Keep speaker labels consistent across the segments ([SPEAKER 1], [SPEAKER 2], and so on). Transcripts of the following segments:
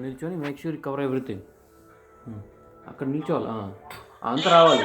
[SPEAKER 1] నిల్చొని make sure cover everything. అక్కడ నిల్చోవాలి, అంతా రావాలి.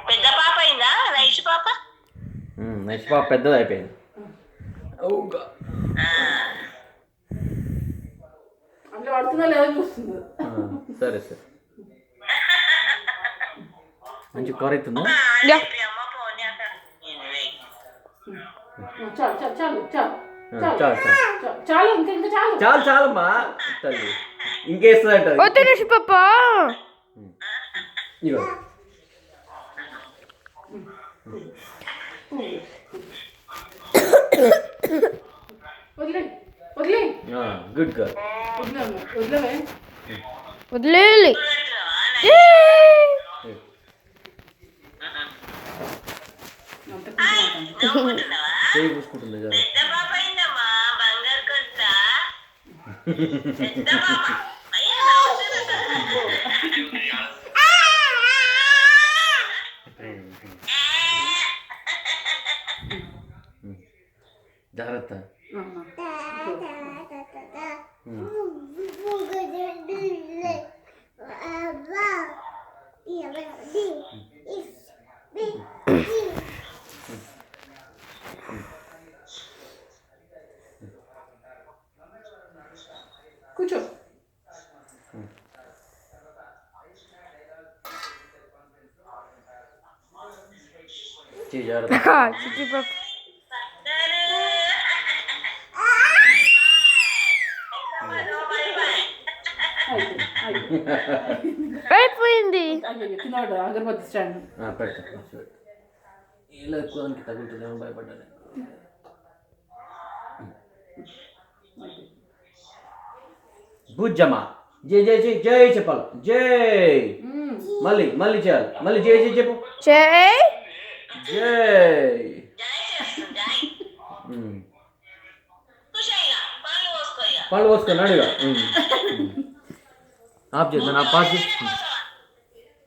[SPEAKER 2] పెద్ద పాప అయిందా? నైష్ పాప
[SPEAKER 1] పెద్దది అయిపోయింది. సరే సరే, మంచి కూర అవుతుందా? చాలు చాలమ్మా, ఇంకేస్తుందంట.
[SPEAKER 3] పాప
[SPEAKER 1] గుడ్ గర్ల్.
[SPEAKER 3] వదిలేయాలి.
[SPEAKER 1] చేయి పూసుకుంటుంది కదా. జాగ్రత్త.
[SPEAKER 4] కూర్చో.
[SPEAKER 3] చిట్టి పాప అయిపోయింది.
[SPEAKER 4] తిన్నాడు అగరబత్తి స్టాండ్
[SPEAKER 1] పెడతా. ఇలా ఎక్కువ తగ్గుతుందేమో భయపడ్డాను. బుజ్జమ్మ జై జై జై జై చెప్పాలి. జై మళ్ళీ మళ్ళీ చేయాలి. మళ్ళీ జై జై చెప్పు.
[SPEAKER 3] జై
[SPEAKER 1] జై. పళ్ళు పోసుకొని అడిగా. ఆఫ్ చేద్దాం, నా పాస్ చేసి